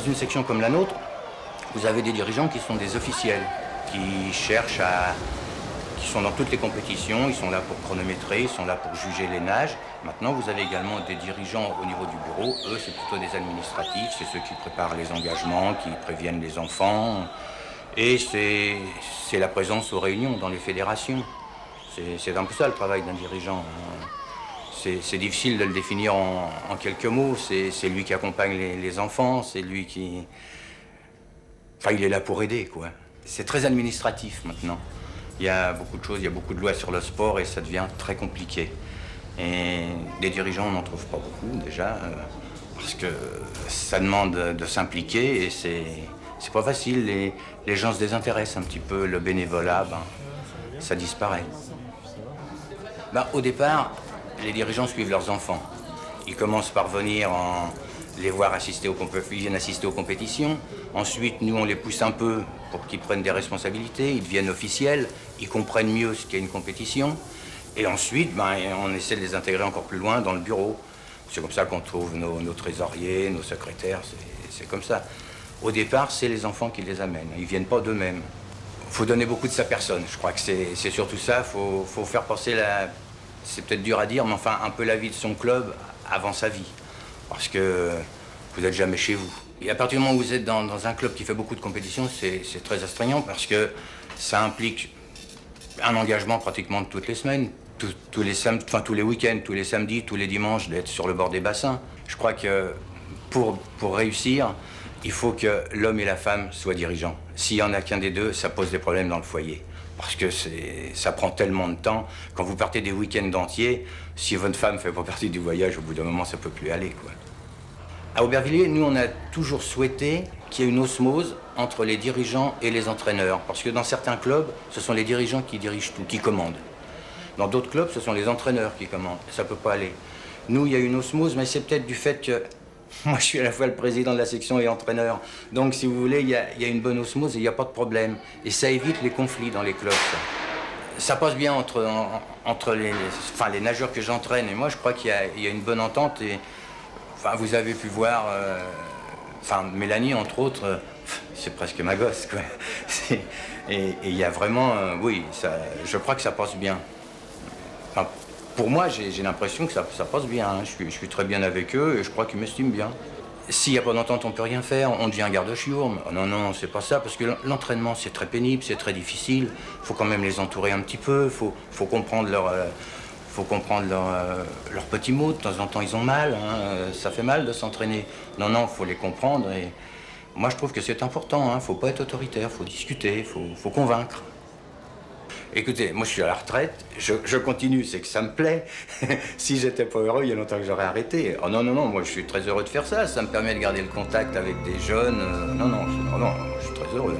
une section comme la nôtre, vous avez des dirigeants qui sont des officiels, qui cherchent à... qui sont dans toutes les compétitions, ils sont là pour chronométrer, ils sont là pour juger les nages. Maintenant, vous avez également des dirigeants au niveau du bureau. Eux, c'est plutôt des administratifs, c'est ceux qui préparent les engagements, qui préviennent les enfants. Et c'est la présence aux réunions dans les fédérations. C'est un peu ça le travail d'un dirigeant. C'est difficile de le définir en quelques mots. C'est lui qui accompagne les enfants, c'est lui qui... Enfin, il est là pour aider, quoi. C'est très administratif maintenant. Il y a beaucoup de choses, il y a beaucoup de lois sur le sport et ça devient très compliqué. Et les dirigeants, on n'en trouve pas beaucoup déjà, parce que ça demande de s'impliquer et c'est pas facile. Les gens se désintéressent un petit peu, le bénévolat, ça disparaît. Au départ, les dirigeants suivent leurs enfants. Ils commencent par venir les voir assister ils viennent assister aux compétitions. Ensuite, nous, on les pousse un peu pour qu'ils prennent des responsabilités, ils deviennent officiels, ils comprennent mieux ce qu'est une compétition. Et ensuite, on essaie de les intégrer encore plus loin dans le bureau. C'est comme ça qu'on trouve nos trésoriers, nos secrétaires, c'est comme ça. Au départ, c'est les enfants qui les amènent, ils ne viennent pas d'eux-mêmes. Il faut donner beaucoup de sa personne, je crois que c'est surtout ça. Il faut faire passer c'est peut-être dur à dire, mais enfin un peu la vie de son club avant sa vie. Parce que vous n'êtes jamais chez vous. Et à partir du moment où vous êtes dans un club qui fait beaucoup de compétitions, c'est très astreignant parce que ça implique un engagement pratiquement de toutes les semaines, tous les week-ends, tous les samedis, tous les dimanches, d'être sur le bord des bassins. Je crois que pour réussir, il faut que l'homme et la femme soient dirigeants. S'il n'y en a qu'un des deux, ça pose des problèmes dans le foyer. Parce que ça prend tellement de temps. Quand vous partez des week-ends entiers, si votre femme ne fait pas partie du voyage, au bout d'un moment, ça ne peut plus aller, quoi. À Aubervilliers, nous, on a toujours souhaité qu'il y ait une osmose entre les dirigeants et les entraîneurs. Parce que dans certains clubs, ce sont les dirigeants qui dirigent tout, qui commandent. Dans d'autres clubs, ce sont les entraîneurs qui commandent. Ça ne peut pas aller. Nous, il y a une osmose, mais c'est peut-être du fait que moi, je suis à la fois le président de la section et entraîneur. Donc, si vous voulez, il y a une bonne osmose et il n'y a pas de problème. Et ça évite les conflits dans les clubs. Ça passe bien entre les nageurs que j'entraîne et moi. Je crois qu'il y a une bonne entente. Et, vous avez pu voir, Mélanie, entre autres, c'est presque ma gosse, quoi. Et il y a vraiment, oui, je crois que ça passe bien. Pour moi, j'ai l'impression que ça passe bien. Hein. Je suis très bien avec eux et je crois qu'ils m'estiment bien. S'il n'y a pas d'entente, on ne peut rien faire. On devient garde-chiourme. Non, c'est pas ça. Parce que l'entraînement, c'est très pénible, c'est très difficile. Il faut quand même les entourer un petit peu. Il faut comprendre leurs petits mots. De temps en temps, ils ont mal. Hein. Ça fait mal de s'entraîner. Non, il faut les comprendre. Et moi, je trouve que c'est important. Il ne faut pas être autoritaire. Il faut discuter. Il faut convaincre. Écoutez, moi je suis à la retraite, je continue, c'est que ça me plaît. Si j'étais pas heureux, il y a longtemps que j'aurais arrêté. Oh non, moi je suis très heureux de faire ça, ça me permet de garder le contact avec des jeunes. Non, je suis très heureux.